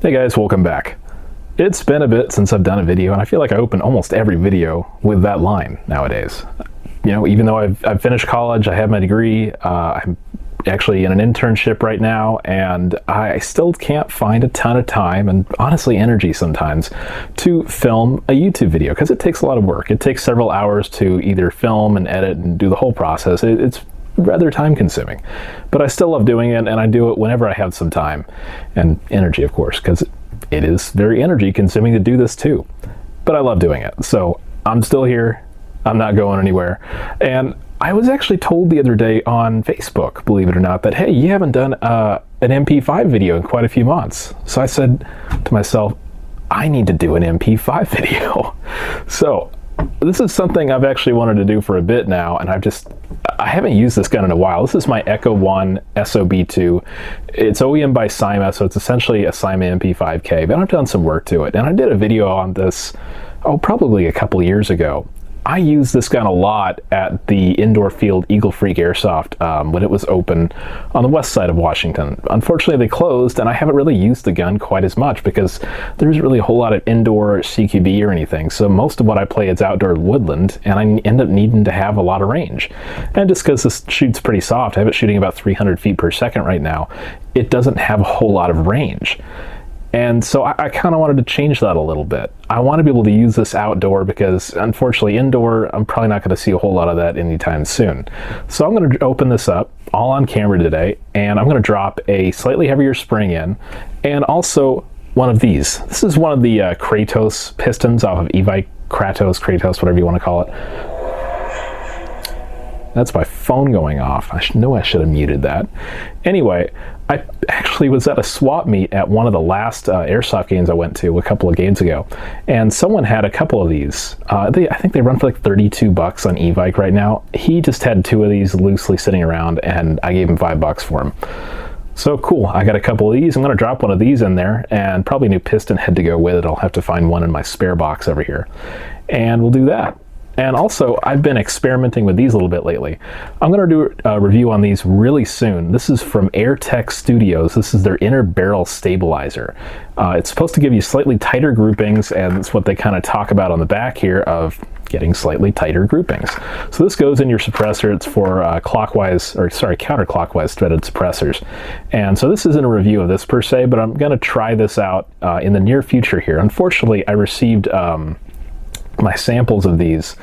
Hey guys, welcome back. It's been a bit since I've done a video, and I feel like I open almost every video with that line nowadays. You know, even though I've finished college, I have my degree, I'm actually in an internship right now, and I still can't find a ton of time and honestly energy sometimes to film a YouTube video because it takes a lot of work. It takes several hours to either film and edit and do the whole process. It's rather time consuming, but I still love doing it, and I do it whenever I have some time and energy, of course, because it is very energy consuming to do this too, but I love doing it. So I'm still here, I'm not going anywhere. And I was actually told the other day on Facebook, believe it or not, that hey, you haven't done an MP5 video in quite a few months. So I said to myself, I need to do an MP5 video. So this is something I've actually wanted to do for a bit now, and I haven't used this gun in a while. This is my Echo 1 SOB2. It's OEM by Cyma, so it's essentially a Cyma MP5K, but I've done some work to it. And I did a video on this, probably a couple years ago. I used this gun a lot at the indoor field Eagle Freak Airsoft when it was open on the west side of Washington. Unfortunately, they closed, and I haven't really used the gun quite as much because there isn't really a whole lot of indoor CQB or anything. So most of what I play is outdoor woodland, and I end up needing to have a lot of range. And just because this shoots pretty soft, I have it shooting about 300 feet per second right now, it doesn't have a whole lot of range. And so I kind of wanted to change that a little bit. I want to be able to use this outdoor because unfortunately indoor, I'm probably not going to see a whole lot of that anytime soon. So I'm going to open this up all on camera today, and I'm going to drop a slightly heavier spring in, and also one of these. This is one of the Kratos pistons off of Kratos, whatever you want to call it. That's my phone going off. I know I should have muted that. Anyway, I actually was at a swap meet at one of the last airsoft games I went to a couple of games ago, and someone had a couple of these. I think they run for like 32 bucks on eBike right now. He just had two of these loosely sitting around, and I gave him $5 for them. So cool, I got a couple of these. I'm gonna drop one of these in there, and probably a new piston head to go with it. I'll have to find one in my spare box over here, and we'll do that. And also, I've been experimenting with these a little bit lately. I'm going to do a review on these really soon. This is from Airtech Studios. This is their inner barrel stabilizer. It's supposed to give you slightly tighter groupings, and it's what they kind of talk about on the back here of getting slightly tighter groupings. So this goes in your suppressor. It's for counterclockwise threaded suppressors. And so this isn't a review of this per se, but I'm going to try this out in the near future here. Unfortunately, I received my samples of these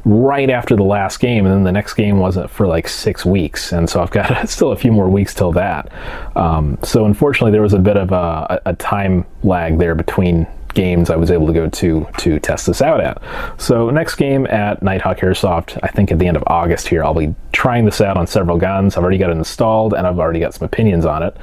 right after the last game, and then the next game wasn't for like 6 weeks, and so I've got still a few more weeks till that. So unfortunately there was a bit of a time lag there between games I was able to go to test this out at. So next game at Nighthawk Airsoft, I think at the end of August here, I'll be trying this out on several guns. I've already got it installed, and I've already got some opinions on it,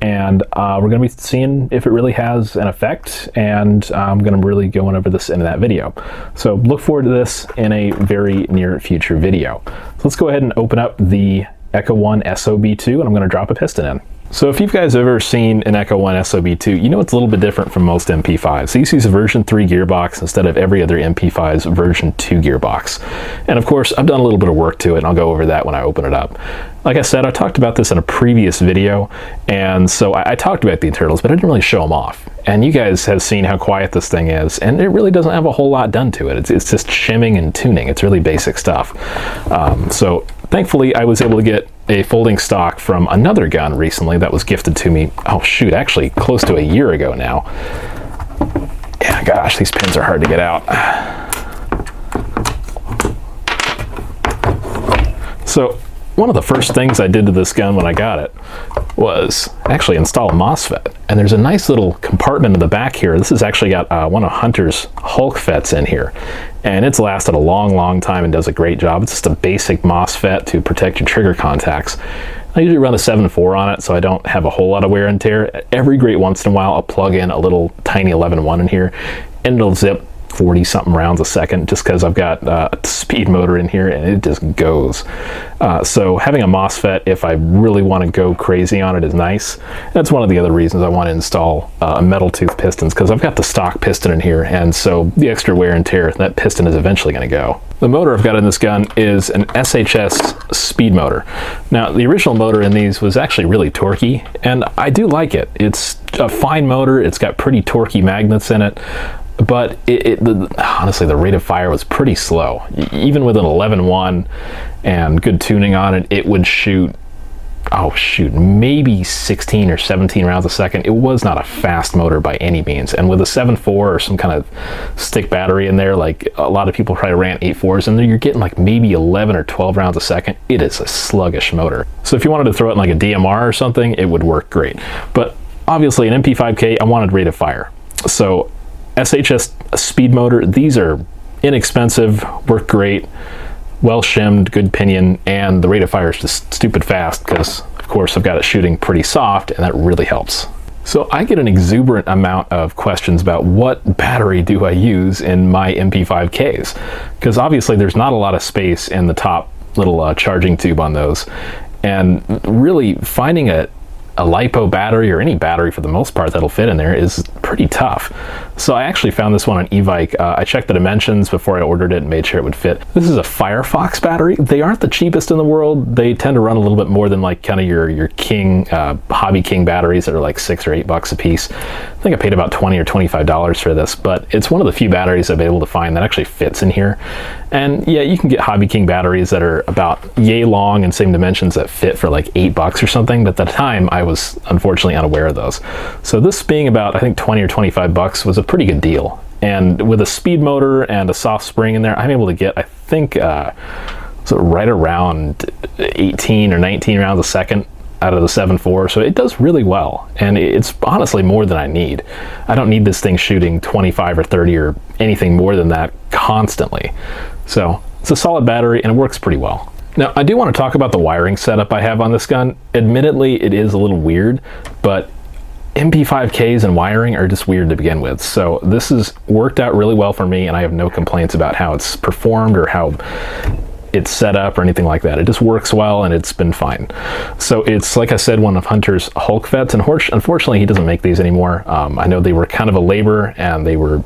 and we're going to be seeing if it really has an effect, and I'm going to really go over this in that video. So look forward to this in a very near future video. So let's go ahead and open up the Echo 1 SOB2, and I'm going to drop a piston in. So if you guys have ever seen an Echo 1 SOB2, you know it's a little bit different from most MP5s. These use a version 3 gearbox instead of every other MP5's version 2 gearbox. And of course, I've done a little bit of work to it, and I'll go over that when I open it up. Like I said, I talked about this in a previous video, and so I talked about the internals, but I didn't really show them off. And you guys have seen how quiet this thing is, and it really doesn't have a whole lot done to it. It's just shimming and tuning. It's really basic stuff. So thankfully, I was able to get a folding stock from another gun recently that was gifted to me, oh shoot, actually close to a year ago now. Yeah, gosh, these pins are hard to get out. So one of the first things I did to this gun when I got it was actually install a MOSFET. And there's a nice little compartment in the back here. This has actually got one of Hunter's Hulk FETs in here. And it's lasted a long time and does a great job. It's just a basic MOSFET to protect your trigger contacts. I usually run a 7.4 on it, so I don't have a whole lot of wear and tear. Every great once in a while, I'll plug in a little tiny 11.1 in here, and it'll zip 40 something rounds a second, just because I've got a speed motor in here and it just goes. So having a MOSFET, if I really want to go crazy on it, is nice. That's one of the other reasons I want to install metal tooth pistons, because I've got the stock piston in here, and so the extra wear and tear, that piston is eventually going to go. The motor I've got in this gun is an SHS speed motor. Now, the original motor in these was actually really torquey, and I do like it. It's a fine motor, it's got pretty torquey magnets in it, but honestly, the rate of fire was pretty slow. Even with an 11.1 and good tuning on it, it would shoot, oh shoot, maybe 16 or 17 rounds a second. It was not a fast motor by any means. And with a 7.4 or some kind of stick battery in there, like a lot of people probably ran 8.4s in there, you're getting like maybe 11 or 12 rounds a second. It is a sluggish motor. So if you wanted to throw it in like a DMR or something, it would work great. But obviously an MP5K, I wanted rate of fire. So SHS speed motor, these are inexpensive, work great, well shimmed, good pinion, and the rate of fire is just stupid fast because, of course, I've got it shooting pretty soft, and that really helps. So I get an exuberant amount of questions about what battery do I use in my MP5Ks, because obviously there's not a lot of space in the top little charging tube on those, and really finding a LiPo battery, or any battery for the most part that'll fit in there, is pretty tough. So I actually found this one on eVike. I checked the dimensions before I ordered it and made sure it would fit. This is a Firefox battery. They aren't the cheapest in the world. They tend to run a little bit more than like kind of your King, Hobby King batteries that are like $6 or $8 a piece. I think I paid about $20 or $25 for this, but it's one of the few batteries I've been able to find that actually fits in here. And yeah, you can get Hobby King batteries that are about yay long and same dimensions that fit for like $8 or something, but at the time I was unfortunately unaware of those. So this being about, I think, 20 or 25 bucks was a pretty good deal. And with a speed motor and a soft spring in there, I'm able to get, I think, so right around 18 or 19 rounds a second out of the 7.4, so it does really well, and it's honestly more than I need. I don't need this thing shooting 25 or 30 or anything more than that constantly. So it's a solid battery and it works pretty well. Now, I do want to talk about the wiring setup I have on this gun. Admittedly, it is a little weird, but MP5Ks and wiring are just weird to begin with. So this has worked out really well for me, and I have no complaints about how it's performed or how it's set up or anything like that. It just works well and it's been fine. So it's, like I said, one of Hunter's Hulk Vets, and unfortunately he doesn't make these anymore. I know they were kind of a labor and they were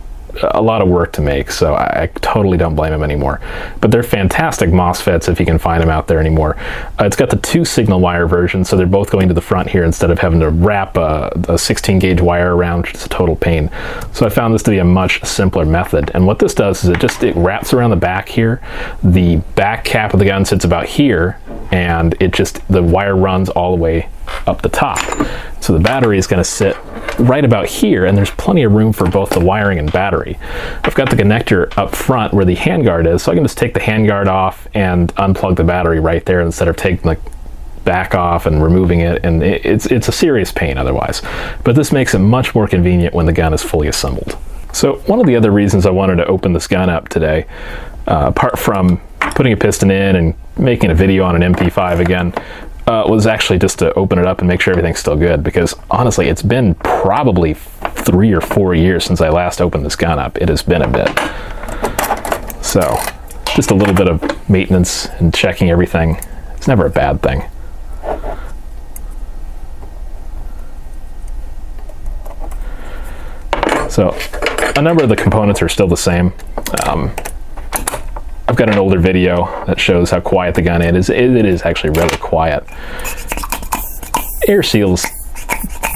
a lot of work to make, so I totally don't blame him anymore. But they're fantastic MOSFETs if you can find them out there anymore. It's got the 2 signal wire version, so they're both going to the front here instead of having to wrap a 16 gauge wire around, which is a total pain. So I found this to be a much simpler method. And what this does is it wraps around the back here. The back cap of the gun sits about here, and the wire runs all the way up the top. So the battery is going to sit right about here, and there's plenty of room for both the wiring and battery. I've got the connector up front where the handguard is, so I can just take the handguard off and unplug the battery right there instead of taking the back off and removing it, and it's a serious pain otherwise. But this makes it much more convenient when the gun is fully assembled. So one of the other reasons I wanted to open this gun up today, apart from putting a piston in and making a video on an MP5 again, was actually just to open it up and make sure everything's still good, because honestly it's been probably 3 or 4 years since I last opened this gun up. It has been a bit. So just a little bit of maintenance and checking everything. It's never a bad thing. So a number of the components are still the same. I've got an older video that shows how quiet the gun is. It is actually really quiet. Air seals,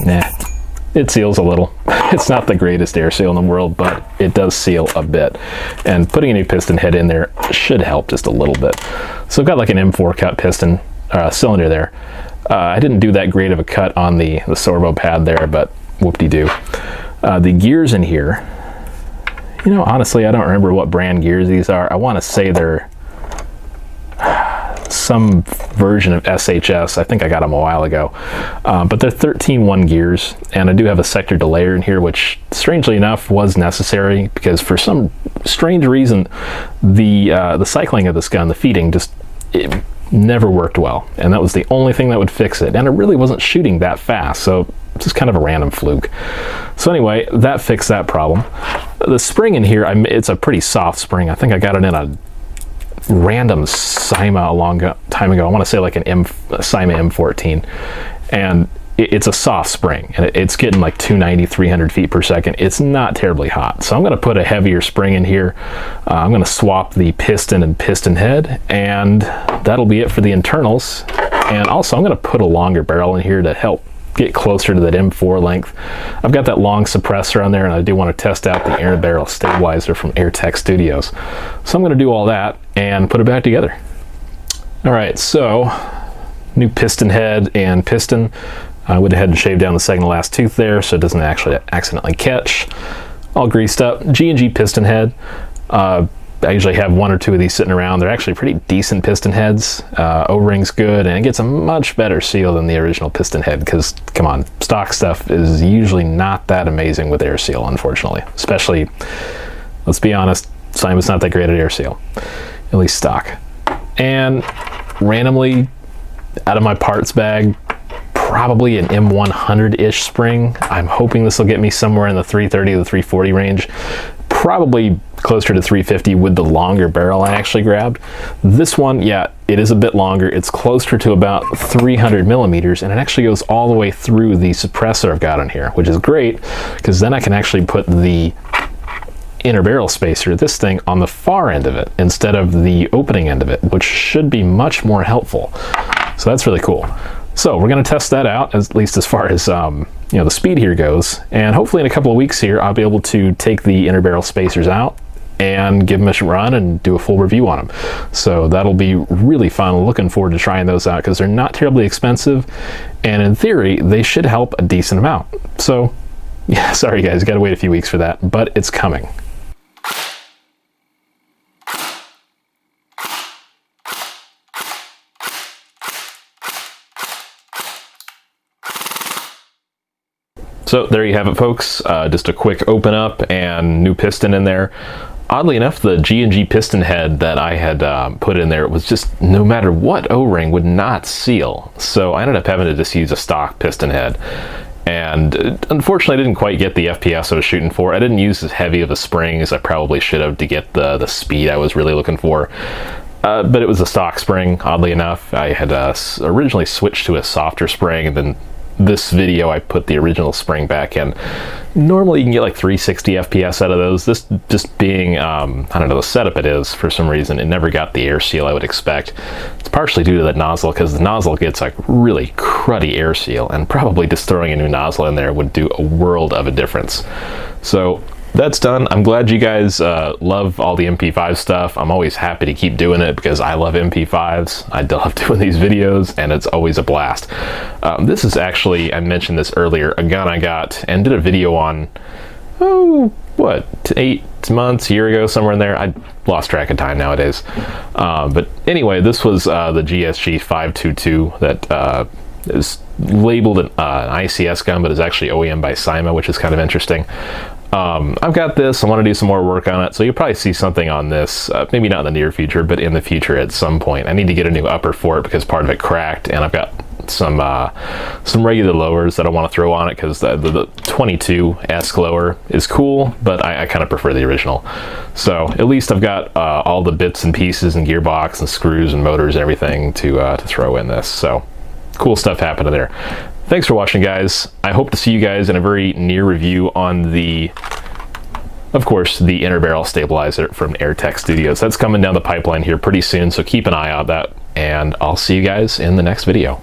nah, it seals a little. It's not the greatest air seal in the world, but it does seal a bit. And putting a new piston head in there should help just a little bit. So I've got like an M4 cut piston cylinder there. I didn't do that great of a cut on the servo pad there, but whoop-de-doo. The gears in here, you know, honestly, I don't remember what brand gears these are. I want to say they're some version of SHS. I think I got them a while ago. But they're 13-1 gears, and I do have a sector delayer in here, which strangely enough was necessary because for some strange reason, the cycling of this gun, the feeding, it never worked well. And that was the only thing that would fix it. And it really wasn't shooting that fast, so it's just kind of a random fluke. So anyway, that fixed that problem. The spring in here, it's a pretty soft spring. I think I got it in a random Cyma a long time ago. I want to say like an Cyma M14, and it's a soft spring, and it's getting like 290, 300 feet per second. It's not terribly hot, so I'm going to put a heavier spring in here. I'm going to swap the piston and piston head, and that'll be it for the internals. And also I'm going to put a longer barrel in here to help get closer to that M4 length. I've got that long suppressor on there, and I do want to test out the air barrel stabilizer from Airtech Studios. So I'm going to do all that and put it back together. All right, so new piston head and piston. I went ahead and shaved down the second to last tooth there so it doesn't actually accidentally catch. All greased up. G&G piston head. I usually have one or two of these sitting around. They're actually pretty decent piston heads. O-ring's good, and it gets a much better seal than the original piston head because, come on, stock stuff is usually not that amazing with air seal, unfortunately. Especially, let's be honest, Cyma's not that great at air seal, at least stock. And randomly, out of my parts bag, probably an M100-ish spring. I'm hoping this will get me somewhere in the 330 to 340 range. Probably closer to 350 with the longer barrel I actually grabbed. This one, yeah, it is a bit longer. It's closer to about 300 millimeters, and it actually goes all the way through the suppressor I've got on here, which is great because then I can actually put the inner barrel spacer, this thing, on the far end of it instead of the opening end of it, which should be much more helpful. So that's really cool. So we're going to test that out, at least as far as you know, the speed here goes, and hopefully in a couple of weeks here I'll be able to take the inner barrel spacers out and give them a run and do a full review on them. So that'll be really fun. Looking forward to trying those out because they're not terribly expensive, and in theory they should help a decent amount. So yeah, sorry guys, gotta wait a few weeks for that, but it's coming. So there you have it, folks. Just a quick open up and new piston in there. Oddly enough, the G&G piston head that I had put in there was just, no matter what O-ring, would not seal. So I ended up having to just use a stock piston head. And unfortunately, I didn't quite get the FPS I was shooting for. I didn't use as heavy of a spring as I probably should have to get the speed I was really looking for. But it was a stock spring, oddly enough. I had originally switched to a softer spring, and then this video I put the original spring back in. Normally you can get like 360 FPS out of those. This just being, I don't know, the setup it is, for some reason, it never got the air seal I would expect. It's partially due to that nozzle, because the nozzle gets like really cruddy air seal, and probably just throwing a new nozzle in there would do a world of a difference. So that's done. I'm glad you guys love all the MP5 stuff. I'm always happy to keep doing it because I love MP5s. I love doing these videos, and it's always a blast. This is actually, I mentioned this earlier, a gun I got and did a video on, what, 8 months, a year ago, somewhere in there. I lost track of time nowadays. But anyway, this was the GSG 522 that is labeled an ICS gun, but is actually OEM by Cyma, which is kind of interesting. I've got this. I want to do some more work on it, so you'll probably see something on this, maybe not in the near future, but in the future at some point. I need to get a new upper for it because part of it cracked, and I've got some regular lowers that I want to throw on it because the 22-esque lower is cool, but I kind of prefer the original. So at least I've got all the bits and pieces and gearbox and screws and motors and everything to throw in this. So cool stuff happening there. Thanks for watching, guys. I hope to see you guys in a very near review on the, of course, the inner barrel stabilizer from Airtech Studios. That's coming down the pipeline here pretty soon, so keep an eye on that, and I'll see you guys in the next video.